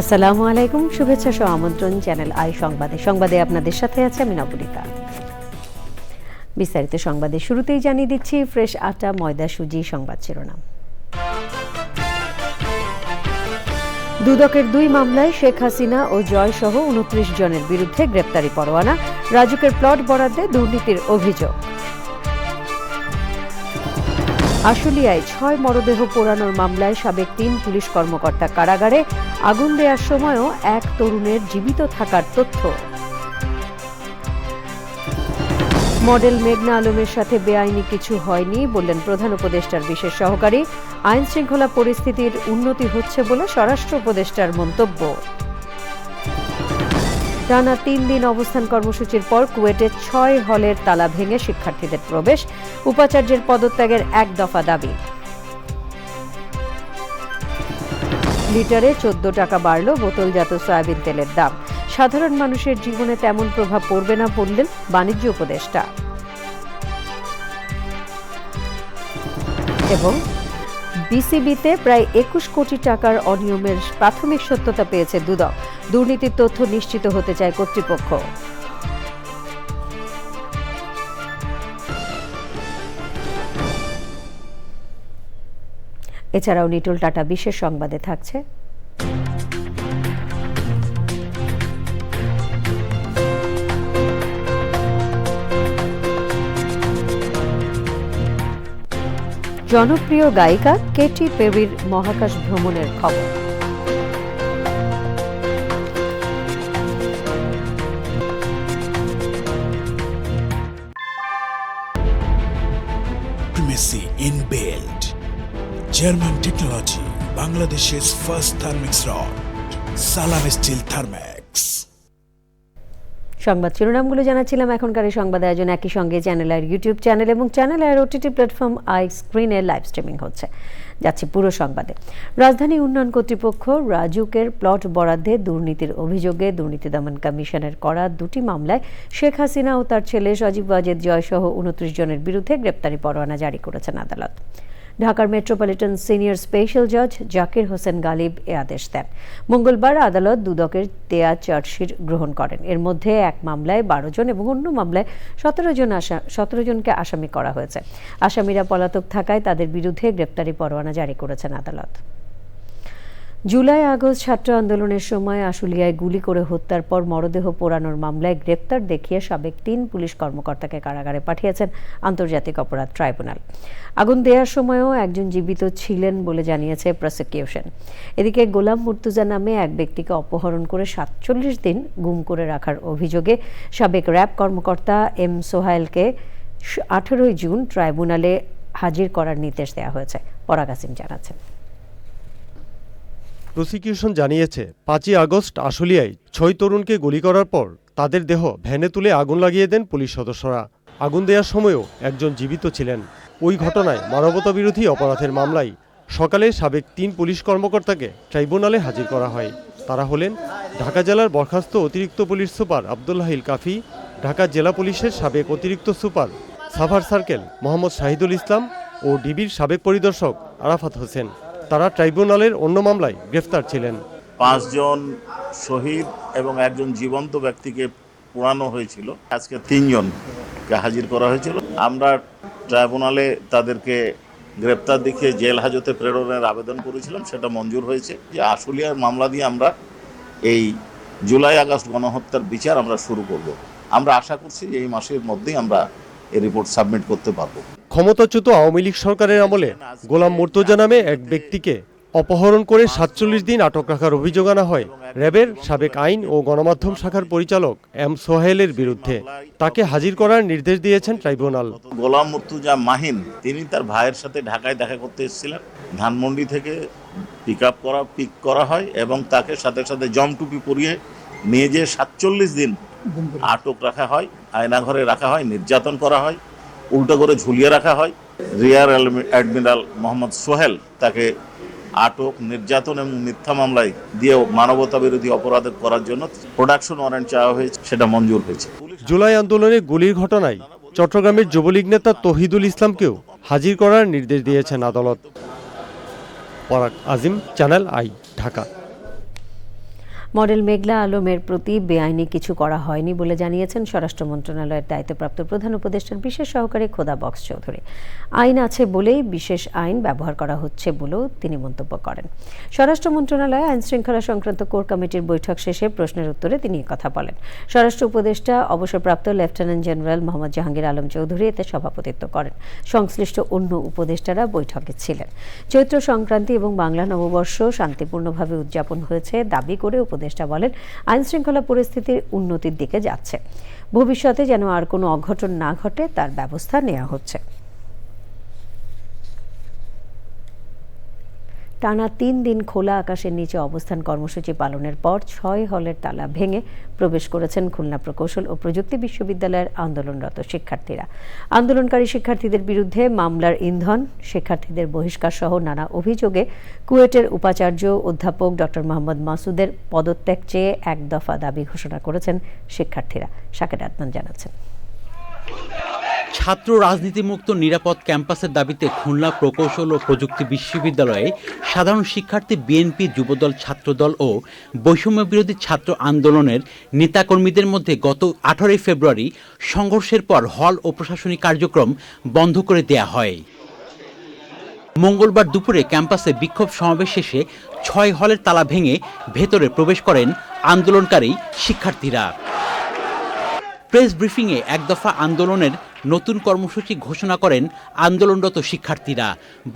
আসসালামু আলাইকুম, শুভেচ্ছা সহ আমন্ত্রণ চ্যানেল আই সংবাদে আপনাদের সাথে আছে আমি নবনীতা। বিস্তারিত সংবাদে শুরুতেই জানিয়ে দিচ্ছি ফ্রেশ আটা ময়দা সুজি সংবাদ শিরোনাম। দুদকের 2 মামলায় শেখ হাসিনা ও জয় সহ 29 জনের বিরুদ্ধে গ্রেপ্তারি পরোয়ানা, রাজুকের প্লট বরাদ্দে দুর্নীতির অভিযোগ। আশুলিয়ায় 6 মরদেহ পোড়ানোর মামলায় সাবেক 3 পুলিশ কর্মকর্তা কারাগারে, আগুন দেওয়ার সময়ও এক তরুণের জীবিত থাকার তথ্য। মডেল মেঘনা আলমের সাথে বেআইনি কিছু হয়নি বললেন প্রধান উপদেষ্টার বিশেষ সহকারী, আইন শৃঙ্খলা পরিস্থিতির উন্নতি হচ্ছে বলে স্বরাষ্ট্র উপদেষ্টার মন্তব্য। টানা 3 দিন অবস্থান কর্মসূচির পর কুয়েটে 6 হলের তালা ভেঙে শিক্ষার্থীদের প্রবেশ, উপাচার্যের পদত্যাগের 1 দফা দাবি। লিটারে 14 টাকা বাড়ল বোতলজাত সয়াবিন তেলের দাম, সাধারণ মানুষের জীবনে তেমন প্রভাব পড়বে না বললেন বাণিজ্য উপদেষ্টা। এবং বিসিবিতে প্রায় 21 কোটি টাকার অনিয়মের প্রাথমিক সত্যতা পেয়েছে দুদক, দুর্নীতির তথ্য নিশ্চিত হতে চায় কর্তৃপক্ষ। এছাড়াও নিটোল টাটা বিশেষ সংবাদে থাকছে জনপ্রিয় গায়িকা কেটি পেরির মহাকাশ ভ্রমণের খবর। Primacy inbuilt. German technology, Bangladesh's first thermix rod, Salam Steel Thermax. সংবাদ শিরোনামগুলো জানাচ্ছিলাম। এখনকার এই সংবাদ আয়োজন একই সঙ্গে চ্যানেল আর ইউটিউব চ্যানেল এবং চ্যানেল আর ওটিটি প্ল্যাটফর্ম আই স্ক্রিনে লাইভ স্ট্রিমিং হচ্ছে। যাচ্ছে পুরো সংবাদে। রাজধানী উন্নয়ন কর্তৃপক্ষ রাজুকের প্লট বরাদ্দে দুর্নীতির অভিযোগে দুর্নীতি দমন কমিশনের করা 2টি মামলায় শেখ হাসিনা ও তার ছেলে সজীব ওয়াজেদ জয় সহ 29 জনের বিরুদ্ধে গ্রেপ্তারি পরোয়ানা জারি করেছেন আদালত। ঢাকার মেট্রোপলিটন সিনিয়র স্পেশাল জজ জাকির হোসেন গালিব এ আদেশ দেন। মঙ্গলবার আদালত দুদকের দেয়া চার্জশিট গ্রহণ করেন। এর মধ্যে এক মামলায় 12 জন এবং অন্য মামলায় 17 জনকে আসামি করা হয়েছে। আসামিরা পলাতক থাকায় তাদের বিরুদ্ধে গ্রেপ্তারি পরোয়ানা জারি করেছেন আদালত। জুলাই আগস্ট ছাত্র আন্দোলনের সময় আশুলিয়ায় গুলি করে হত্যার পর মরদেহ পোড়ানোর মামলায় গ্রেপ্তার দেখিয়ে সাবেক 3 পুলিশ কর্মকর্তাকে কারাগারে পাঠিয়েছেন আন্তর্জাতিক অপরাধ ট্রাইব্যুনাল। আগুন দেওয়ার সময়ও একজন জীবিত ছিলেন বলে জানিয়েছে প্রসিকিউশন। এদিকে গোলাম মুর্তুজা নামে এক ব্যক্তিকে অপহরণ করে 47 দিন গুম করে রাখার অভিযোগে সাবেক র্যাব কর্মকর্তা এম সোহাইলকে 18 জুন ট্রাইব্যুনালে হাজির করার নির্দেশ দেওয়া হয়েছে। পরাগ আসিম জানাচ্ছেন। প্রসিকিউশন জানিয়েছে 5ই আগস্ট আশুলিয়ায় 6 তরুণকে গুলি করার পর তাদের দেহ ভ্যানে তুলে আগুন লাগিয়ে দেন পুলিশ সদস্যরা। আগুন দেওয়ার সময়ও একজন জীবিত ছিলেন। ওই ঘটনায় মানবতাবিরোধী অপরাধের মামলায় সকালে সাবেক 3 পুলিশ কর্মকর্তাকে ট্রাইব্যুনালে হাজির করা হয়। তারা হলেন ঢাকা জেলার বরখাস্ত অতিরিক্ত পুলিশ সুপার আব্দুল্লাহিল কাফি, ঢাকা জেলা পুলিশের সাবেক অতিরিক্ত সুপার সাভার সার্কেল মোহাম্মদ শাহিদুল ইসলাম ও ডিবির সাবেক পরিদর্শক আরাফাত হোসেন। তারা ট্রাইব্যুনালের অন্য মামলায় গ্রেফতার ছিলেন। 5 জন শহীদ এবং একজন জীবন্ত ব্যক্তিকে পোড়ানো হয়েছিল। আজকে 3 জনকে হাজির করা হয়েছিল। আমরা ট্রাইব্যুনালে তাদেরকে গ্রেপ্তার দেখিয়ে জেল হাজতে প্রেরণের আবেদন করেছিলাম, সেটা মঞ্জুর হয়েছে। যে আশুলিয়ার মামলা দিয়ে আমরা এই জুলাই আগস্ট গণহত্যার বিচার আমরা শুরু করব। আমরা আশা করছি যে এই মাসের মধ্যেই আমরা এই রিপোর্ট সাবমিট করতে পারবো। ক্ষমতাচ্যুত আওয়ামী লীগ সরকারের আমলে গোলাম মুর্তজা নামে এক ব্যক্তিকে অপহরণ করে 47 দিন আটক রাখার অভিযোগ আনা হয় র্যাবের সাবেক আইন ও গণমাধ্যম শাখার পরিচালক এম সোহেলের বিরুদ্ধে। তাকে হাজির করার নির্দেশ দিয়েছেন ট্রাইব্যুনাল। গোলাম মুর্তজা মাহিন তিনি তার ভাইয়ের সাথে ঢাকায় দেখা করতে এসেছিলেন। ধানমন্ডি থেকে পিক করা হয় এবং তাকে সাথে সাথে জমটুপি পরিয়ে নিয়ে যেয়ে 47 দিন আটক রাখা হয়, আয়নাঘরে রাখা হয়, নির্যাতন করা হয়, উল্টো করে ঝুলিয়ে রাখা হয়। রিয়ার অ্যাডমিরাল মোহাম্মদ সোহেল তাকে আটক, নির্যাতন এবং মিথ্যা মামলায় দিয়ে মানবতা বিরোধী অপরাধ করার জন্য প্রোডাকশন ওয়ারেন্ট চাওয়া হয়েছে, সেটা মঞ্জুর হয়েছে। জুলাই আন্দোলনে গুলির ঘটনায় চট্টগ্রামের যুবলীগ নেতা তহিদুল ইসলামকেও হাজির করার নির্দেশ দিয়েছেন আদালত। পরাগ আজিম, চ্যানেল আই, ঢাকা। মডেল মেঘলা আলমের প্রতি বেআইনি কিছু করা হয়নি বলে জানিয়েছেন স্বরাষ্ট্র মন্ত্রণালয়ের দায়িত্বপ্রাপ্ত প্রধান উপদেষ্টার বিশেষ সহকারী খোদা বক্স চৌধুরী। আইন আছে বলেই বিশেষ আইন ব্যবহার করা হচ্ছে বলেও তিনি মন্তব্য করেন। স্বরাষ্ট্র মন্ত্রণালয়ে আইন শৃঙ্খলা সংক্রান্ত কোর কমিটির বৈঠক শেষে প্রশ্নের উত্তরে তিনি কথা বলেন। স্বরাষ্ট্র উপদেষ্টা অবসরপ্রাপ্ত লেফটেন্যান্ট জেনারেল মোহাম্মদ জাহাঙ্গীর আলম চৌধুরী এতে সভাপতিত্ব করেন। সংশ্লিষ্ট অন্য উপদেষ্টারা বৈঠকে ছিলেন। চৈত্র সংক্রান্তি এবং বাংলা নববর্ষ শান্তিপূর্ণভাবে উদযাপন হয়েছে দাবি করে উপদেষ্টা বলেন, আইন শৃঙ্খলা পরিস্থিতির উন্নতির দিকে যাচ্ছে। ভবিষ্যতে যেন আর কোনো অঘটন না ঘটে তার ব্যবস্থা নেওয়া হচ্ছে। টানা 3 দিন খোলা আকাশের নিচে অবস্থান কর্মসূচি পালনের পর 6 হলের তালা ভেঙে প্রবেশ করেছেন খুলনা প্রকৌশল ও প্রযুক্তি বিশ্ববিদ্যালয়ের আন্দোলনরত শিক্ষার্থীরা। আন্দোলনকারী শিক্ষার্থীদের বিরুদ্ধে মামলার ইন্ধন, শিক্ষার্থীদের বহিষ্কার সহ নানা অভিযোগে কুয়েটের উপাচার্য অধ্যাপক ডক্টর মোহাম্মদ মাসুদের পদত্যাগ চেয়ে এক দফা দাবি ঘোষণা করেছেন শিক্ষার্থীরা। শাকের আদনান জানাচ্ছেন। ছাত্র রাজনীতিমুক্ত নিরাপদ ক্যাম্পাসের দাবিতে খুলনা প্রকৌশল ও প্রযুক্তি বিশ্ববিদ্যালয়ে সাধারণ শিক্ষার্থী, বিএনপি, যুবদল, ছাত্রদল ও বৈষম্য বিরোধী ছাত্র আন্দোলনের নেতাকর্মীদের মধ্যে গত 18 ফেব্রুয়ারি সংঘর্ষের পর হল ও প্রশাসনিক কার্যক্রম বন্ধ করে দেয়া হয়। মঙ্গলবার দুপুরে ক্যাম্পাসে বিক্ষোভ সমাবেশ শেষে 6 হলের তালা ভেঙে ভেতরে প্রবেশ করেন আন্দোলনকারী শিক্ষার্থীরা। প্রেস ব্রিফিংয়ে এক দফা আন্দোলনের নতুন কর্মসূচি ঘোষণা করেন আন্দোলনরত শিক্ষার্থীরা।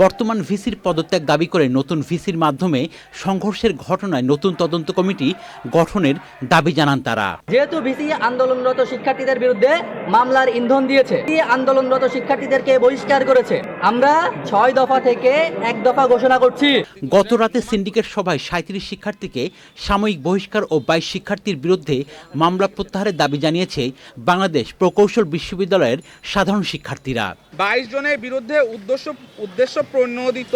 বর্তমান ভিসির পদত্যাগ দাবি করে নতুন ভিসির মাধ্যমে সংঘর্ষের ঘটনায় নতুন তদন্ত কমিটি গঠনের দাবি জানান তারা। যেহেতু ভিসি আন্দোলনরত শিক্ষার্থীদের বিরুদ্ধে মামলার ইন্ধন দিয়েছে, আন্দোলনরত শিক্ষার্থীদেরকে বহিষ্কার করেছে, আমরা 6 দফা থেকে 1 দফা ঘোষণা করছি। গত রাতে সিন্ডিকেট সভায় 37 শিক্ষার্থীকে সাময়িক বহিষ্কার ও 22 শিক্ষার্থীর বিরুদ্ধে মামলা প্রত্যাহারের দাবি জানিয়েছে বাংলাদেশ প্রকৌশল বিশ্ববিদ্যালয়ের সাধারণ শিক্ষার্থীরা। 22 জনের বিরুদ্ধে উদ্দেশ্য প্রণোদিত,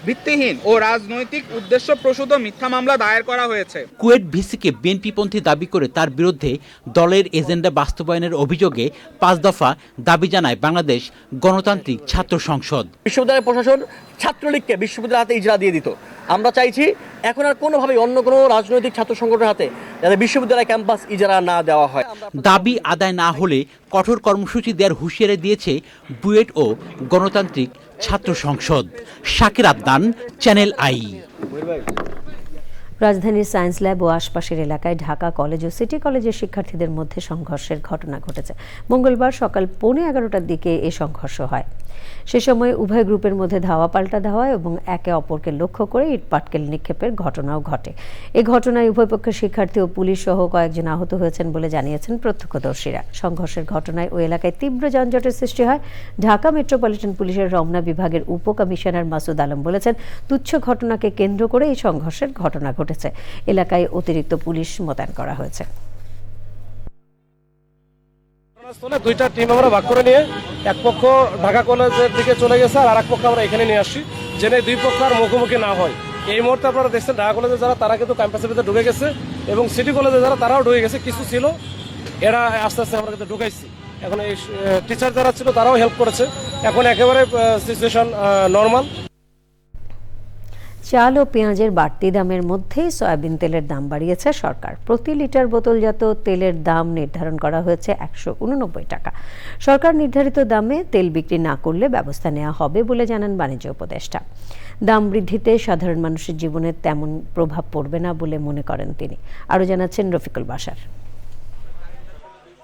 ভিত্তিহীন ও রাজনৈতিক উদ্দেশ্য প্রসূত মিথ্যা মামলা দায়ের করা হয়েছে। কুয়েট ভিসিকে বিএনপিপন্থী দাবি করে তার বিরুদ্ধে দলের এজেন্ডা বাস্তবায়নের অভিযোগে 5 দফা দাবি জানায় বাংলাদেশ গণতান্ত্রিক ছাত্র সংসদ। বিশ্ববিদ্যালয়ের প্রশাসন ছাত্রলীগকে বিশ্ববিদ্যালয়ের হাতে ইজরা দিয়ে দিত। আমরা চাইছি এখন আর কোনোভাবে অন্য কোনো রাজনৈতিক ছাত্র সংগঠনের হাতে যাতে বিশ্ববিদ্যালয় ক্যাম্পাস ইজারা না দেওয়া হয়। দাবি আদায় না হলে কঠোর কর্মসূচি দেওয়ার হুঁশিয়ারি দিয়েছে বুয়েট ও গণতান্ত্রিক ছাত্র সংসদ। Shakir Adnan, channel I. রাজধানীর সায়েন্স ল্যাব ও আশপাশের এলাকায় ঢাকা কলেজ ও সিটি কলেজের শিক্ষার্থীদের মধ্যে সংঘর্ষের ঘটনা ঘটেছে। মঙ্গলবার সকাল 11:15টার দিকে এই সংঘর্ষ হয়। সে সময় উভয় গ্রুপের মধ্যে ধাওয়া পাল্টা ধাওয়া এবং একে অপরকে লক্ষ্য করে ইটপাটকেল নিক্ষেপের ঘটনাও ঘটে। এই ঘটনায় উভয় পক্ষের শিক্ষার্থী ও পুলিশ সহ কয়েকজন আহত হয়েছেন বলে জানিয়েছেন প্রত্যক্ষদর্শীরা। সংঘর্ষের ঘটনায় ওই এলাকায় তীব্র যানজটের সৃষ্টি হয়। ঢাকা মেট্রোপলিটন পুলিশের রমনা বিভাগের উপকমিশনার মাসুদ আলম বলেছেন, তুচ্ছ ঘটনাকে কেন্দ্র করে এই সংঘর্ষের ঘটনা ঘটেছে। এলাকায় অতিরিক্ত পুলিশ মোতায়েন করা হয়েছে। দুইটা টিম আমরা ভাগ করে নিয়ে এক পক্ষ ঢাকা কলেজের দিকে চলে গেছে আর আরেক পক্ষ আমরা এখানে নিয়ে আসছি, যেন দুই পক্ষ আর মুখোমুখি না হয়। এই মুহূর্তে আপনারা দেখছেন ঢাকা কলেজে যারা তারা কিন্তু ক্যাম্পাসের ভিতরে ঢুকে গেছে এবং সিটি কলেজে যারা তারাও ঢুকে গেছে। কিছু ছিল এরা আস্তে আস্তে আমরা কিন্তু ঢুকাইছি। এখন এই টিচার যারা ছিল তারাও হেল্প করেছে। এখন একেবারে সিচুয়েশন নর্মাল। চাল ও পেঁয়াজের বাড়তি দামের মধ্যেই সয়াবিন তেলের দাম বাড়িয়েছে সরকার। প্রতি লিটার বোতলজাত তেলের দাম নির্ধারণ করা হয়েছে 189 টাকা। সরকার নির্ধারিত দামে তেল বিক্রি না করলে ব্যবস্থা নেওয়া হবে বলে জানান বাণিজ্য উপদেষ্টা। দাম বৃদ্ধিতে সাধারণ মানুষের জীবনে তেমন প্রভাব পড়বে না বলে মনে করেন তিনি। আরও জানাচ্ছেন রফিকুল বাশার।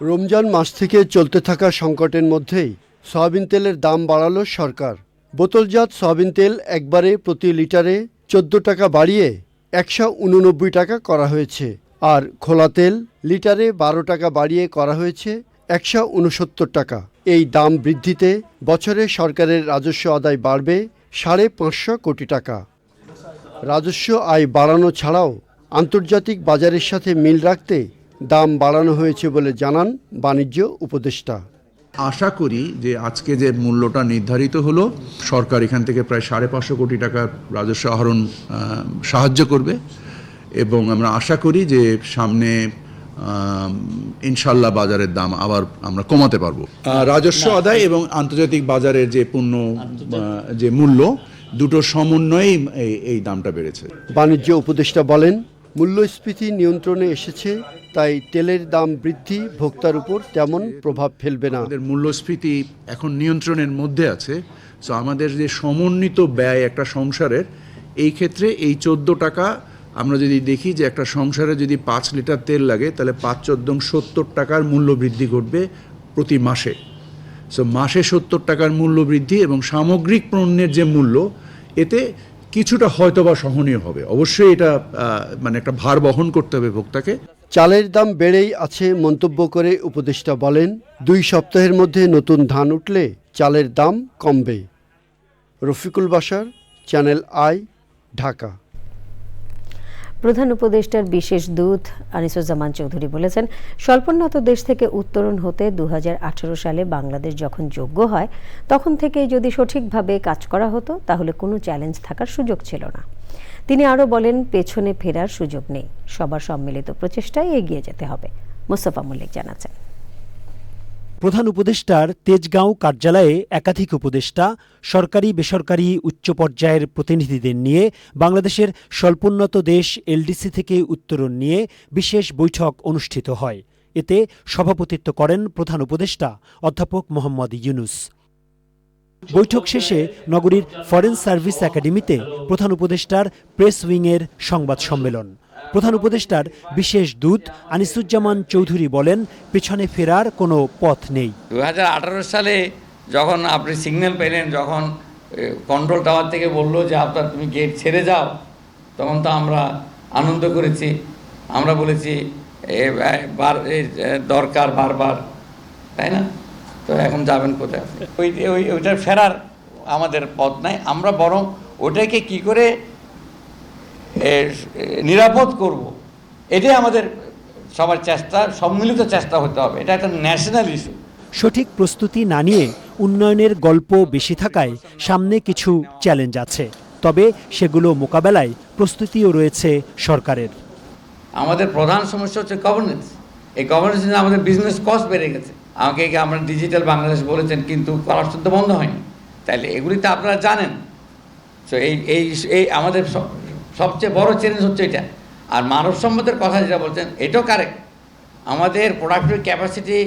রমজান মাস থেকে চলতে থাকা সংকটের মধ্যেই সয়াবিন তেলের দাম বাড়ালো সরকার। বোতলজাত সয়াবিন তেল একবারে প্রতি লিটারে 14 টাকা বাড়িয়ে 189 টাকা করা হয়েছে, আর খোলা তেল লিটারে 12 টাকা বাড়িয়ে করা হয়েছে 169 টাকা। এই দাম বৃদ্ধিতে বছরে সরকারের রাজস্ব আদায় বাড়বে 550 কোটি টাকা। রাজস্ব আয় বাড়ানো ছাড়াও আন্তর্জাতিক বাজারের সাথে মিল রাখতে দাম বাড়ানো হয়েছে বলে জানান বাণিজ্য উপদেষ্টা। আশা করি যে আজকে যে মূল্যটা নির্ধারিত হলো, সরকার এখান থেকে প্রায় 550 কোটি টাকার রাজস্ব আহরণ সাহায্য করবে এবং আমরা আশা করি যে সামনে ইনশাল্লাহ বাজারের দাম আবার আমরা কমাতে পারবো। রাজস্ব আদায় এবং আন্তর্জাতিক বাজারের যে পণ্য যে মূল্য, দুটো সমন্বয়েই এই দামটা বেড়েছে। বাণিজ্য উপদেষ্টা বলেন, মূল্যস্ফীতি নিয়ন্ত্রণে এসেছে, তাই তেলের দাম বৃদ্ধি ভোক্তার উপর তেমন প্রভাব ফেলবে না। আমাদের মূল্যস্ফীতি এখন নিয়ন্ত্রণের মধ্যে আছে, সো আমাদের যে সমন্বিত ব্যয় একটা সংসারের, এই ক্ষেত্রে এই 14 টাকা আমরা যদি দেখি যে একটা সংসারে যদি 5 লিটার তেল লাগে তাহলে 5×14 70 টাকার মূল্য বৃদ্ধি ঘটবে প্রতি মাসে। সো মাসে 70 টাকার মূল্য বৃদ্ধি এবং সামগ্রিক পণ্যের যে মূল্য, এতে কিছুটা হয়তোবা সহনীয় হবে। অবশ্যই এটা মানে একটা ভার বহন করতে হবে ভোক্তাকে। চালের দাম বেড়েই আছে মন্তব্য করে উপদেষ্টা বলেন, 2 সপ্তাহের মধ্যে নতুন ধান উঠলে চালের দাম কমবে। Rafiqul Bashar, channel I, Dhaka. প্রধান উপদেষ্টার বিশেষ দূত আনিসুজ্জামান চৌধুরী বলেছেন, স্বল্পোন্নত দেশ থেকে উত্তরণ হতে 2018 সালে বাংলাদেশ যখন যোগ্য হয় তখন থেকেই যদি সঠিকভাবে কাজ করা হতো তাহলে কোনো চ্যালেঞ্জ থাকার সুযোগ ছিল না। তিনি আরও বলেন, পেছনে ফেরার সুযোগ নেই, সবার সম্মিলিত প্রচেষ্টায় এগিয়ে যেতে হবে। মোস্তফা মল্লিক জানাচ্ছেন। প্রধান উপদেষ্টার তেজগাঁও কার্যালয়ে একাধিক উপদেষ্টা, সরকারি বেসরকারি উচ্চ পর্যায়ের প্রতিনিধিদের নিয়ে বাংলাদেশের স্বল্পোন্নত দেশ এলডিসি থেকে উত্তরণ নিয়ে বিশেষ বৈঠক অনুষ্ঠিত হয়। এতে সভাপতিত্ব করেন প্রধান উপদেষ্টা অধ্যাপক মোহাম্মদ ইউনুস। বৈঠক শেষে নগরীর ফরেন সার্ভিস একাডেমিতে প্রধান উপদেষ্টার প্রেস উইংয়ের সংবাদ সম্মেলন। প্রধান উপদেষ্টার বিশেষ দূত আনিসুজ্জামান চৌধুরী বলেন, পেছনে ফেরার কোনো পথ নেই। 2018 সালে যখন আপনি সিগন্যাল পেলেন, যখন কন্ট্রোল টাওয়ার থেকে বললো যে তুমি গেট ছেড়ে যাও, তখন তো আমরা আনন্দ করেছি। আমরা বলেছি দরকার বারবার, তাই না? তো এখন যাবেন কোথায়? ওইটা ফেরার আমাদের পথ নাই। আমরা বরং ওটাকে কি করে নিরাপদ করব, এটাই আমাদের সবার চেষ্টা, সম্মিলিত চেষ্টা হতে হবে। এটা একটা ন্যাশনাল ইস্যু। সঠিক প্রস্তুতি না নিয়ে উন্নয়নের গল্প বেশি থাকায় সামনে কিছু চ্যালেঞ্জ আছে, তবে সেগুলো মোকাবেলায় প্রস্তুতিও রয়েছে সরকারের। আমাদের প্রধান সমস্যা হচ্ছে গভর্নেন্স। এই গভর্নেন্স নিয়ে আমাদের বিজনেস কস্ট বেড়ে গেছে। আমাকে আমরা ডিজিটাল বাংলাদেশ বলেছেন, কিন্তু করাপশন তো বন্ধ হয়নি। তাইলে এগুলি তো আপনারা জানেন। তো এই আমাদের সবচেয়ে বড় চ্যালেঞ্জ হচ্ছে এটা। আর মানবসম্পদের কথা যেটা বলছেন, এটাও কারেক্ট। আমাদের প্রোডাক্টিভ ক্যাপাসিটি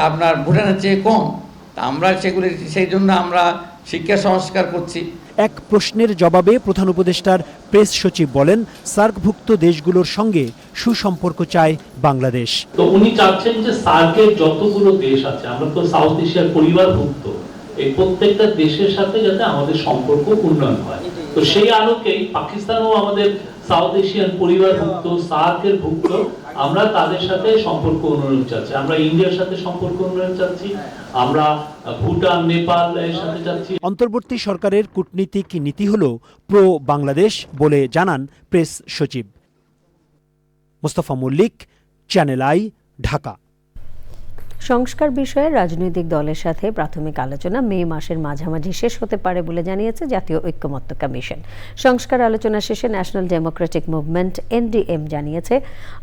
আপনার ভুটানের চেয়ে কম। তা আমরা সেগুলি, সেই জন্য আমরা শিক্ষা সংস্কার করছি। এক প্রশ্নের জবাবে প্রধান উপদেষ্টার প্রেস সচিব বলেন, সার্কভুক্ত দেশগুলোর সঙ্গে সুসম্পর্ক চায় বাংলাদেশ। তো উনি চাচ্ছেন যে সার্কের যতগুলো দেশ আছে, আমরা তো সাউথ এশিয়ার পরিবারভুক্ত, এই প্রত্যেকটা দেশের সাথে যাতে আমাদের সম্পর্ক উন্নয়ন হয়। তো সেই আলোকেই পাকিস্তানও আমাদের সাউথ এশিয়ান পরিবারভুক্ত, সার্কের ভুক্ত, আমরা তাদের সাথে সম্পর্ক উন্নয়ন চাচ্ছি। আমরা ইন্ডিয়ার সাথে সম্পর্ক উন্নয়ন চাচ্ছি, আমরা ভুটান, নেপালের সাথে চাচ্ছি। অন্তর্বর্তী সরকারের কূটনীতিক নীতি হল প্রো বাংলাদেশ বলে জানান প্রেস সচিব। Mostafa Mallik, channel I, Dhaka. সংস্কার বিষয়ে রাজনৈতিক দলের সাথে প্রাথমিক আলোচনা মে মাসের মাঝামাঝি শেষ হতে পারে বলে জানিয়েছে জাতীয় ঐক্যমত্য কমিশন। সংস্কার আলোচনা শেষে ন্যাশনাল ডেমোক্রেটিক মুভমেন্ট এনডিএম জানিয়েছে,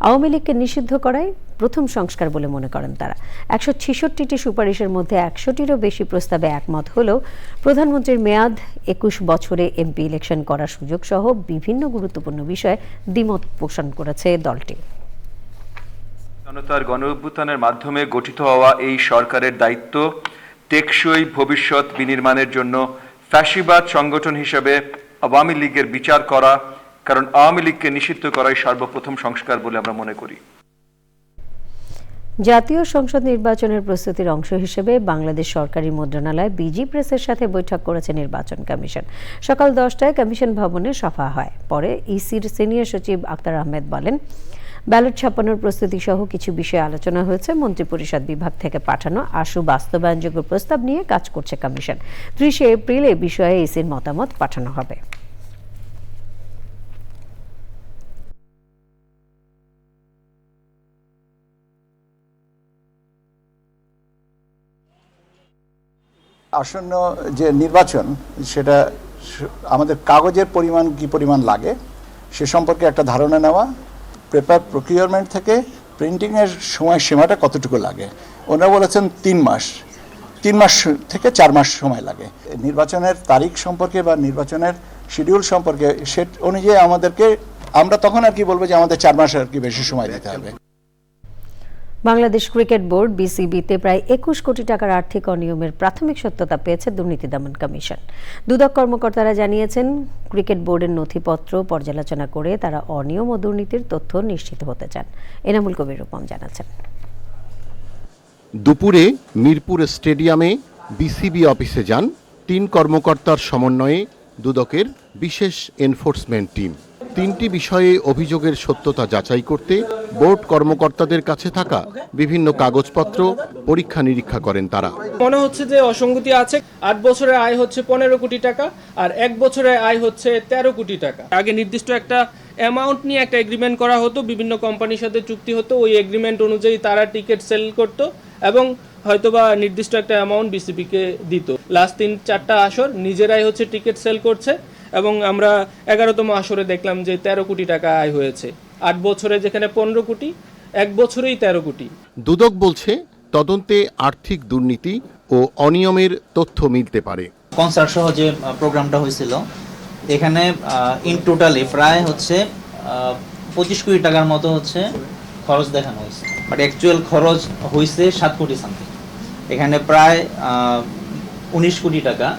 আওয়ামী লীগকে নিষিদ্ধ করাই প্রথম সংস্কার বলে মনে করেন তারা। 166টি সুপারিশের মধ্যে 100টিরও বেশি প্রস্তাবে একমত হলেও প্রধানমন্ত্রীর মেয়াদ, 21 বছরে এমপি ইলেকশন করার সুযোগ সহ বিভিন্ন গুরুত্বপূর্ণ বিষয়ে দ্বিমত পোষণ করেছে দলটি। জনতার গণঅভ্যুত্থানের মাধ্যমে গঠিত হওয়া এই সরকারের দায়িত্ব টেকসই ভবিষ্যৎ বিনির্মাণের জন্য ফ্যাসিবাদ সংগঠন হিসেবে আওয়ামী লীগের বিচার করা, কারণ আওয়ামী লীগকে নিষিদ্ধ করাই সর্বপ্রথম সংস্কার বলে আমরা মনে করি। জাতীয় সংসদ নির্বাচনের প্রস্তুতির অংশ হিসেবে বাংলাদেশ সরকারি মুদ্রণালয় বিজি প্রেসের সাথে বৈঠক করেছে নির্বাচন কমিশন। সকাল 10টায় কমিশন ভবনে সভা হয়। পরে ইসির সিনিয়র সচিব আক্তার আহমেদ বলেন, ব্যালট ছাপানোর প্রস্তুতি সহ কিছু বিষয়ে আলোচনা হয়েছে। মন্ত্রিপরিষদ বিভাগ থেকে পাঠানো আশু বাস্তবায়নযোগ্য প্রস্তাব নিয়ে কাজ করছে কমিশন। 30 এপ্রিল এ বিষয়ে ইসির মতামত পাঠানো হবে। আসন্ন যে নির্বাচন, সেটা আমাদের কাগজের পরিমাণ কি পরিমাণ লাগে সে সম্পর্কে একটা ধারণা নেওয়া, পেপার প্রকিউরমেন্ট থেকে প্রিন্টিংয়ের সময়সীমাটা কতটুকু লাগে। ওনারা বলেছেন 3 মাস, 3 মাস থেকে 4 মাস সময় লাগে। নির্বাচনের তারিখ সম্পর্কে বা নির্বাচনের শিডিউল সম্পর্কে সে অনুযায়ী আমাদেরকে আমরা তখন আর কি বলবো যে আমাদের 4 মাস আর কি বেশি সময় দিতে হবে। বাংলাদেশ ক্রিকেট বোর্ড বিসিবিতে প্রায় 21 কোটি টাকার আর্থিক অনিয়মের প্রাথমিক সত্যতা পেয়েছে দুর্নীতি দমন কমিশন। দুদক কর্মকর্তারা জানিয়েছেন, ক্রিকেট বোর্ডের নথিপত্র পর্যালোচনা করে তারা অনিয়ম ও দুর্নীতির তথ্য নিশ্চিত হতে চান। এনামুল কবির রূপম জানাচ্ছেন। দুপুরে মিরপুর স্টেডিয়ামে বিসিবি অফিসে যান 3 কর্মকর্তার সমন্বয়ে দুদকের বিশেষ এনফোর্সমেন্ট টিম। 3টি বিষয়ে অভিযোগের সত্যতা যাচাই করতে বোর্ড কর্মকর্তাদের কাছে থাকা বিভিন্ন কাগজপত্র পরীক্ষা নিরীক্ষা করেন তারা। মনে হচ্ছে যে অসঙ্গতি আছে। 8 বছরের আয় হচ্ছে 15 কোটি টাকা আর 1 বছরের আয় হচ্ছে 13 কোটি টাকা। আগে নির্দিষ্ট একটা অ্যামাউন্ট নিয়ে একটা এগ্রিমেন্ট করা হতো, বিভিন্ন কোম্পানির সাথে চুক্তি হতো, ওই এগ্রিমেন্ট অনুযায়ী তারা টিকিট সেল করতো এবং হয়তোবা নির্দিষ্ট একটা অ্যামাউন্ট বিসিবিকে দিত। লাস্ট 3-4টা আসর নিজেরাই হচ্ছে টিকিট সেল করছে এবং আমরা 11তম আসরে দেখলাম যে 13 কোটি টাকা আয় হয়েছে। 8 বছরে যেখানে 15 কোটি, 1 বছরেই 13 কোটি। দুদক বলছে তদন্তে আর্থিক দুর্নীতি ও অনিয়মের তথ্য মিলতে পারে। কনসার্ট সহ যে প্রোগ্রামটা হয়েছিল এখানে ইন টোটালি প্রায় হচ্ছে 25 কোটি টাকার মতো হচ্ছে খরচ দেখানো হয়েছে, বাট অ্যাকচুয়াল খরচ হয়েছে 7 কোটি সামথিং। এখানে প্রায় 19 কোটি টাকা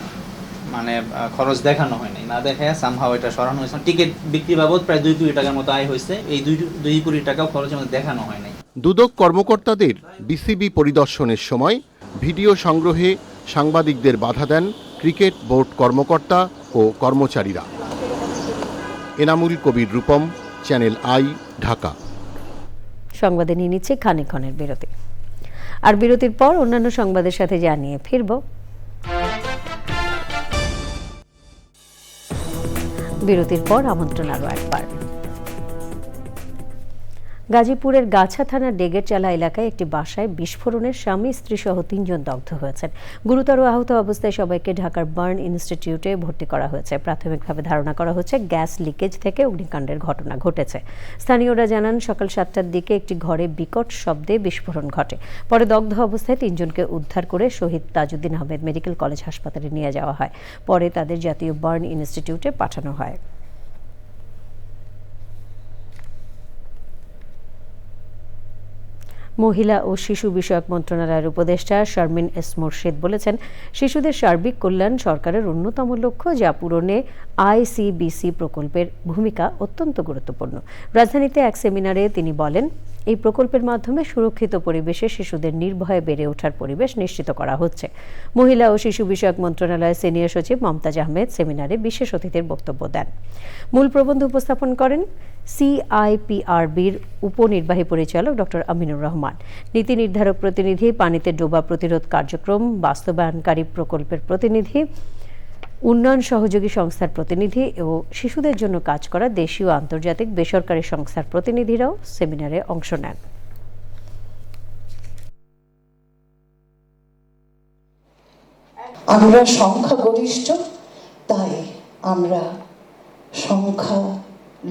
মানে খরচ দেখানো হয় নাই, না দেখায় সামহাও এটা সরানো হয়েছে। টিকিট বিক্রি বাবদ প্রায় 2 কোটি টাকার মতো আয় হয়েছে, এই 2 কোটি টাকাও খরচের মধ্যে দেখানো হয় নাই। দুদক কর্মকর্তাদের বিসিবি পরিদর্শনের সময় ভিডিও সংগ্রহে সাংবাদিকদের বাধা দেন ক্রিকেট বোর্ড কর্মকর্তা ও কর্মচারীরা। Enamul Kabir Rupam, channel I, Dhaka. সংবাদে নিয়ে নিচ্ছে খানিকক্ষণের বিরতি, আর বিরতির পর অন্যান্য সংবাদের সাথে জানিয়ে ফিরব। বিরতির পর আমন্ত্রণ আরও একবার। গাজীপুরের গাছা থানার ডেগেরচালা এলাকায় একটি বাসায় বিস্ফোরণের স্বামী স্ত্রী সহ 3 জন দগ্ধ হয়েছেন। গুরুতর আহত অবস্থায় সবাইকে ঢাকার বার্ন ইনস্টিটিউটে ভর্তি করা হয়েছে। প্রাথমিকভাবে ধারণা করা হচ্ছে গ্যাস লিকেজ থেকে অগ্নিকাণ্ডের ঘটনা ঘটেছে। স্থানীয়রা জানান, সকাল 7টার দিকে একটি ঘরে বিকট শব্দে বিস্ফোরণ ঘটে। পরে দগ্ধ অবস্থায় 3 জনকে উদ্ধার করে শহীদ তাজউদ্দিন আহমেদ মেডিকেল কলেজ হাসপাতালে নিয়ে যাওয়া হয়। পরে তাদের জাতীয় বার্ন ইনস্টিটিউটে পাঠানো হয়। মহিলা ও শিশু বিষয়ক মন্ত্রণালয়ের উপদেষ্টা শারমিন এস মোরশেদ বলেছেন, শিশুদের সার্বিক কল্যাণ সরকারের অন্যতম লক্ষ্য, যা পূরণে আইসিবিসি প্রকল্পের ভূমিকা অত্যন্ত গুরুত্বপূর্ণ। রাজধানীতে এক সেমিনারে তিনি বলেন, এই প্রকল্পের মাধ্যমে সুরক্ষিত পরিবেশে শিশুদের নির্ভয়ে বেড়ে ওঠার পরিবেশ নিশ্চিত করা হচ্ছে। মহিলা ও শিশু বিষয়ক মন্ত্রণালয়ের সিনিয়র সচিব মমতাজ আহমেদ সেমিনারে বিশেষ অতিথির বক্তব্য দেন। মূল প্রবন্ধ উপস্থাপন করেন সিআইপিআরবির উপনির্বাহী পরিচালক ডক্টর আমিনুর রহমান। নীতি নির্ধারক প্রতিনিধি, পানিতে ডোবা প্রতিরোধ কার্যক্রম বাস্তবায়নকারী প্রকল্পের প্রতিনিধি, উন্নয়ন সহযোগী সংস্থার প্রতিনিধি ও শিশুদের জন্য কাজ করা দেশীয় আন্তর্জাতিক বেসরকারি সংস্থার প্রতিনিধিরাও সেমিনারে অংশ নেন। আমরা সংখ্যাগরিষ্ঠ, তাই আমরা সংখ্যা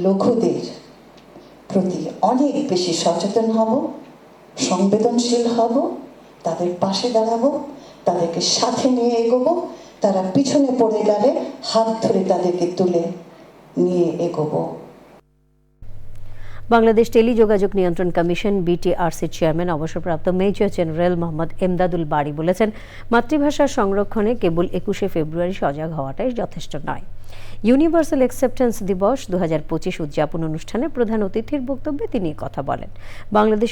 লঘুদের প্রতি অনেক বেশি সচেতন হব, সংবেদনশীল হব, তাদের পাশে দাঁড়াবো, তাদেরকে সাথে নিয়ে এগোবো। তারা পিছনে পড়ে গেলে হাত ধরে তাদেরকে তুলে নিয়ে এগোবো। বাংলাদেশ টেলিযোগাযোগ নিয়ন্ত্রণ কমিশন বিটিআরসির চেয়ারম্যান অবসরপ্রাপ্ত মেজর জেনারেল মোহাম্মদ এমদাদুল বারী বলেছেন, মাতৃভাষার সংরক্ষণে কেবল 21শে ফেব্রুয়ারি সজাগ হওয়াটাই যথেষ্ট নয়। ইউনিভার্সাল অ্যাকসেপ্টেন্স দিবস 2025 উদযাপন অনুষ্ঠানে প্রধান অতিথির বক্তব্যে তিনি কথা বলেন। Bangladesh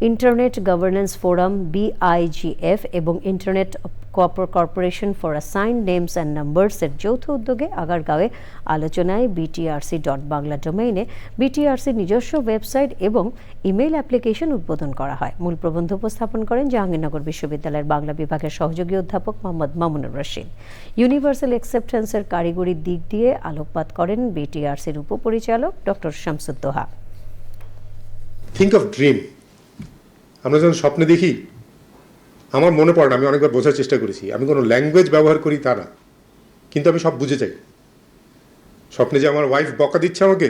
Internet Governance Forum BIGF এবং Internet Corporation for Assigned Names and নাম্বারসের যৌথ উদ্যোগে আগারগাঁওয়ে আলোচনায় BTRC.বাংলা ডোমেইনে BTRCর নিজস্ব ওয়েবসাইট এবং ইমেইল অ্যাপ্লিকেশন উদ্বোধন করা হয়। মূল প্রবন্ধ উপস্থাপন করেন জাহাঙ্গীরনগর বিশ্ববিদ্যালয়ের বাংলা বিভাগের সহযোগী অধ্যাপক মোহাম্মদ মামুনুর রশিদ। ইউনিভার্সাল অ্যাকসেপ্টেন্সের কারিগরি দিক দিয়ে আলোকপাত করেন BTRCর উপপরিচালক doctor Shamsuddoha. Think of dream. আমরা যখন স্বপ্নে দেখি, আমার মনে পড়ে না, আমি অনেকবার বোঝার চেষ্টা করেছি, আমি কোনো ল্যাঙ্গুয়েজ ব্যবহার করি তা না, কিন্তু আমি সব বুঝে যাই। স্বপ্নে যে আমার ওয়াইফ বকা দিচ্ছে আমাকে,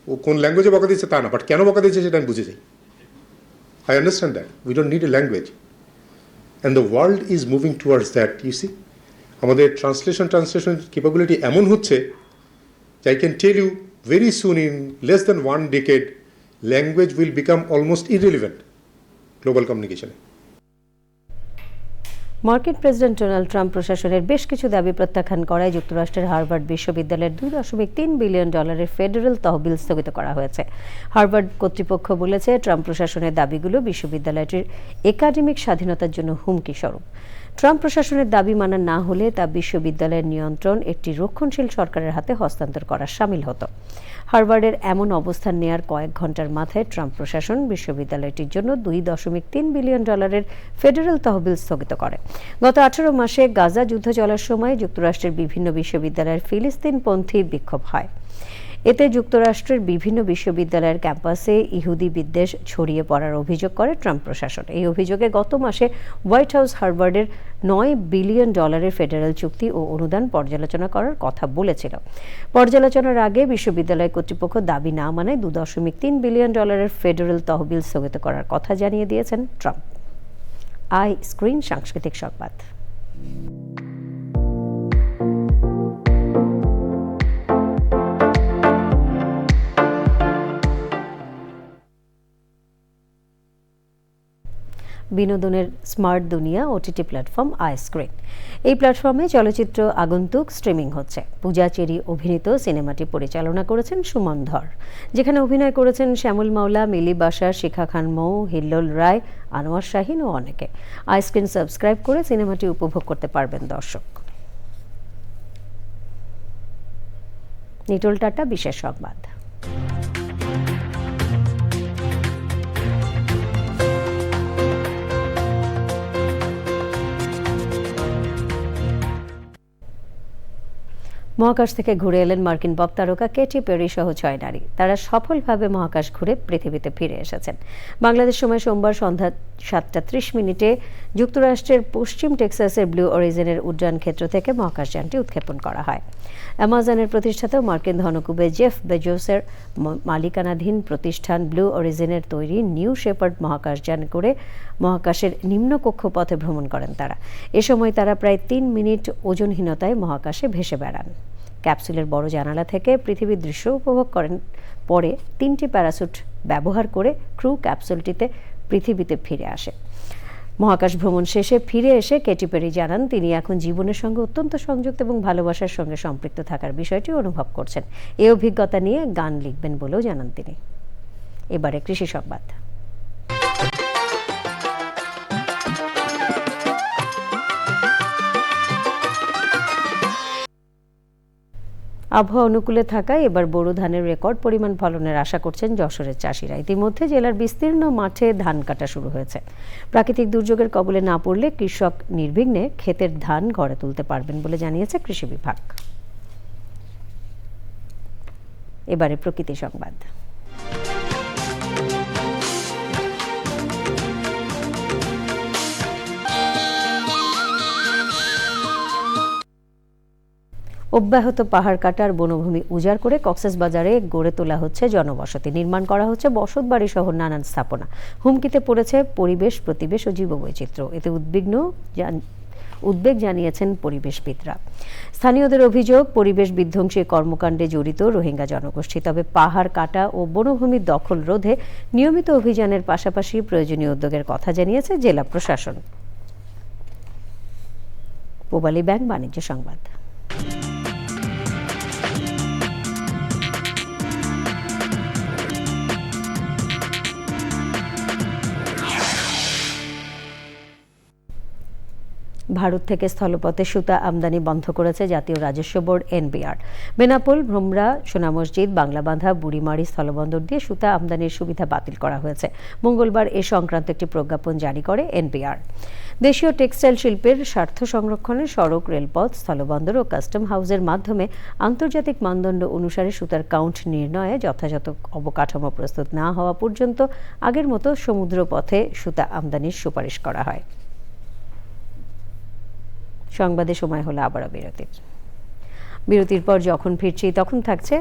ও কোন ল্যাঙ্গুয়েজে বকা দিচ্ছে তা না, বাট কেন বকা দিচ্ছে সেটা আমি বুঝে যাই। I understand that we don't need a language, and the world is moving towards that. You see, আমাদের ট্রান্সলেশন ক্যাপাবিলিটি এমন হচ্ছে যে I can tell you very soon, in less than 1 decade, language will become almost irrelevant global communication. মার্কিন president Donald Trump প্রশাসনের বেশ কিছু দাবি প্রত্যাখ্যান করায় যুক্তরাষ্ট্রের হার্ভার্ড বিশ্ববিদ্যালয়ের $2.3 বিলিয়ন ফেডারেল তহবিল স্থগিত করা হয়েছে। হার্ভার্ড কর্তৃপক্ষ বলেছে, ট্রাম্প প্রশাসনের দাবিগুলো বিশ্ববিদ্যালয়টির একাডেমিক স্বাধীনতার জন্য হুমকি স্বরূপ। ট্রাম্প প্রশাসনের দাবি মানা না হলে তা বিশ্ববিদ্যালয়ের নিয়ন্ত্রণ একটি রক্ষণশীল সরকারের হাতে হস্তান্তর করা শামিল হতো। হার্ভার্ডের এমন অবস্থান নেয়ার কয়েক ঘন্টার মাথায় ট্রাম্প প্রশাসন বিশ্ববিদ্যালয়টির জন্য $2.3 বিলিয়ন ফেডারেল তহবিল স্থগিত করে। গত 18 মাসে গাজা যুদ্ধ চলার সময় যুক্তরাষ্ট্রের বিভিন্ন বিশ্ববিদ্যালয়ের ফিলিস্তিনপন্থী বিক্ষোভ হয়। এতে যুক্তরাষ্ট্রের বিভিন্ন বিশ্ববিদ্যালয়ের ক্যাম্পাসে ইহুদি বিদ্বেষ ছড়িয়ে পড়ার অভিযোগ করে ট্রাম্প প্রশাসন। এই অভিযোগে গত মাসে হোয়াইট হাউস হার্ভার্ডের $9 বিলিয়ন ফেডারেল চুক্তি ও অনুদান পর্যালোচনা করার কথা বলেছিল। পর্যালোচনার আগে বিশ্ববিদ্যালয় কর্তৃপক্ষ দাবি না মানায় $2.3 বিলিয়ন ফেডারেল তহবিল স্থগিত করার কথা জানিয়ে দিয়েছেন ট্রাম্প। আই স্ক্রিন সাংস্কৃতিক সংবাদ। বিনোদনের স্মার্ট দুনিয়া ওটিটি প্ল্যাটফর্ম আই স্ক্রিন। এই প্ল্যাটফর্মে চলচ্চিত্র আগন্তুক স্ট্রিমিং হচ্ছে। পূজা চেরি অভিনীত সিনেমাটি পরিচালনা করেছেন সুমন ধর, যেখানে অভিনয় করেছেন শ্যামল মাওলা, মিলি বাসার, শিখা খান মৌ, হিল্লোল রায়, আনোয়ার শাহিন ও অনেকে। আই স্ক্রিন সাবস্ক্রাইব করে সিনেমাটি উপভোগ করতে পারবেন দর্শক। নিটোল টাটা বিশেষ সংবাদ। মহাকাশ থেকে ঘুরে এলেন মার্কিন পপ তারকা কেটি পেরি সহ 6 নারী। তারা সফলভাবে মহাকাশ ঘুরে পৃথিবীতে ফিরে এসেছেন। বাংলাদেশ সময় সোমবার সন্ধ্যা 7:30 যুক্তরাষ্ট্রের পশ্চিম টেক্সাসের ব্লু অরিজিনের উড্ডয়ন ক্ষেত্র থেকে মহাকাশযানটি উৎক্ষেপণ করা হয়। অ্যামাজনের প্রতিষ্ঠাতা মার্কিন ধনকুবের জেফ বেজোসের মালিকানাধীন প্রতিষ্ঠান ব্লু অরিজিনের তৈরি নিউ শেপার্ড মহাকাশযান করে মহাকাশের নিম্ন কক্ষপথে ভ্রমণ করেন তারা। এ সময় তারা প্রায় 3 মিনিট ওজনহীনতায় মহাকাশে ভেসে বেড়ান। ক্যাপসুলের বড় জানালা থেকে পৃথিবীর দৃশ্য উপভোগ করেন। পরে 3টি প্যারাসুট ব্যবহার করে ক্রু ক্যাপসুলটিতে পৃথিবীতে ফিরে আসে। মহাকাশ ভ্রমণ শেষে ফিরে এসে কেটি পেরি জানান, তিনি এখন জীবনের সঙ্গে অত্যন্ত সংযুক্ত এবং ভালোবাসার সঙ্গে সম্পৃক্ত থাকার বিষয়টি অনুভব করছেন। এই অভিজ্ঞতা নিয়ে গান লিখবেন বলেও জানান তিনি। এবারে কৃষি সংবাদ। আবহাওয়া অনুকূলে থাকায় এবার বোরো ধানের রেকর্ড পরিমাণ ফলনের আশা করছেন যশোরের চাষিরা। ইতিমধ্যে জেলার বিস্তীর্ণ মাঠে ধান কাটা শুরু হয়েছে। প্রাকৃতিক দুর্যোগের কবলে না পড়লে কৃষক নির্বিঘ্নে ক্ষেতের ধান ঘরে তুলতে পারবেন বলে জানিয়েছে কৃষি বিভাগ। এবারে প্রকৃতি সংবাদ। অব্যাহত পাহাড় কাটার বনভূমি উজাড় করে কক্সবাজারে গড়ে তোলা হচ্ছে জনবসতি, নির্মাণ করা হচ্ছে বসতবাড়ি সহ নানান স্থাপনা। হুমকিতে পড়েছে পরিবেশ, প্রতিবেশ ও জীববৈচিত্র্য। এতে উদ্বেগ জানিয়েছেন পরিবেশবিদরা। স্থানীয়দের অভিযোগ, পরিবেশ বিধ্বংসী কর্মকাণ্ডে জড়িত রোহিঙ্গা জনগোষ্ঠী। তবে পাহাড় কাটা ও বনভূমির দখল রোধে নিয়মিত অভিযানের পাশাপাশি প্রয়োজনীয় উদ্যোগের কথা জানিয়েছে জেলা প্রশাসন। পূবালী ব্যাংক বাণিজ্য সংবাদ। ভারত থেকে স্থলপথে সুতা আমদানি বন্ধ করেছে জাতীয় রাজস্ব বোর্ড এনবিআর। বেনাপোল, ভ্রমরা, সোনা মসজিদ, বাংলাবান্ধা, বুড়িমারি স্থলবন্দর দিয়ে সুতা আমদানির সুবিধা বাতিল করা হয়েছে। মঙ্গলবার এ সংক্রান্ত একটি প্রজ্ঞাপন জারি করে এনবিআর। দেশীয় টেক্সটাইল শিল্পের স্বার্থ সংরক্ষণে সড়ক, রেলপথ, স্থলবন্দর ও কাস্টম হাউসের মাধ্যমে আন্তর্জাতিক মানদণ্ড অনুসারে সুতার কাউন্ট নির্ণয়ে যথাযথ অবকাঠামো প্রস্তুত না হওয়া পর্যন্ত আগের মতো সমুদ্রপথে সুতা আমদানির সুপারিশ করা হয়। সংবাদে সময় হলো আবারও বিরতির পর যখন ফিরছি তখন থাকছে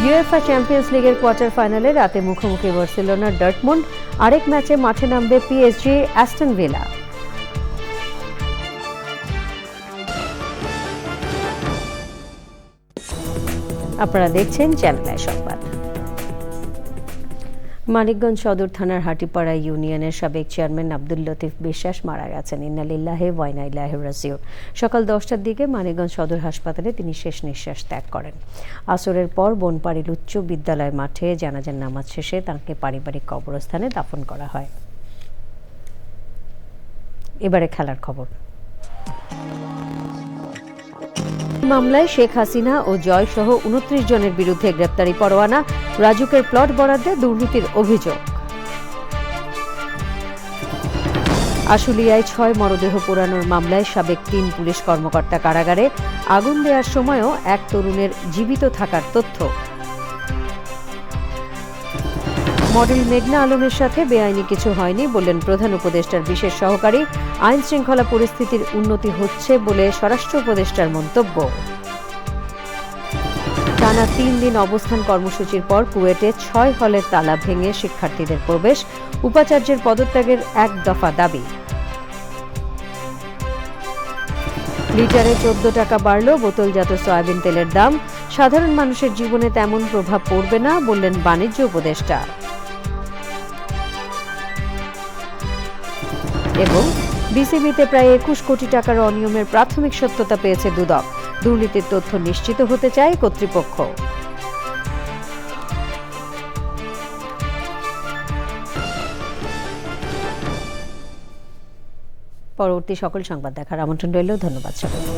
ইউএফএ চ্যাম্পিয়ন্স লিগের কোয়ার্টার ফাইনালে রাতে মুখোমুখি বার্সেলোনার ডর্টমুন্ড। আরেক ম্যাচে মাঠে নামবে পিএসজি অ্যাস্টন ভিলা। আপনারা দেখছেন চ্যানেল আই সংবাদ। মানিকগঞ্জ সদর থানার হাটিপাড়া ইউনিয়নের সাবেক চেয়ারম্যান আব্দুল লতিফ বিশ্বাস মারা গেছেন। ইন্না লিল্লাহি ওয়া ইন্না ইলাইহি রাজিউন। সকাল 10টার দিকে মানিকগঞ্জ সদর হাসপাতালে তিনি শেষ নিঃশ্বাস ত্যাগ করেন। আসরের পর বনপাড়িল উচ্চ বিদ্যালয় মাঠে জানাজার নামাজ শেষে তাঁকে পারিবারিক কবরস্থানে দাফন করা হয়। এবারে খেলার খবর। মামলায় শেখ হাসিনা ও জয় সহ 29 জনের বিরুদ্ধে গ্রেপ্তারি পরোয়ানা, রাজুকের প্লট বরাদ্দে দুর্নীতির অভিযোগ। আশুলিয়ায় 6 মরদেহ পোড়ানোর মামলায় সাবেক 3 পুলিশ কর্মকর্তা কারাগারে, আগুন দেওয়ার সময়ও এক তরুণের জীবিত থাকার তথ্য। মডেল মেঘনা আলমের সাথে বেআইনি কিছু হয়নি বললেন প্রধান উপদেষ্টার বিশেষ সহকারী। আইন শৃঙ্খলা পরিস্থিতির উন্নতি হচ্ছে বলে স্বরাষ্ট্র উপদেষ্টার মন্তব্য। টানা 3 দিন অবস্থান কর্মসূচির পর কুয়েটে 6 হলের তালা ভেঙে শিক্ষার্থীদের প্রবেশ, উপাচার্যের পদত্যাগের 1 দফা দাবি। লিটারে 14 টাকা বাড়ল বোতলজাত সয়াবিন তেলের দাম, সাধারণ মানুষের জীবনে তেমন প্রভাব পড়বে না বললেন বাণিজ্য উপদেষ্টা। এবং বিসিবিতে প্রায় 21 কোটি টাকার অনিয়মের প্রাথমিক সত্যতা পেয়েছে দুদক। দুর্নীতির তথ্য নিশ্চিত হতে চায় কর্তৃপক্ষ। পরবর্তী সকল সংবাদ দেখার আমন্ত্রণ রইল। ধন্যবাদ সবাইকে।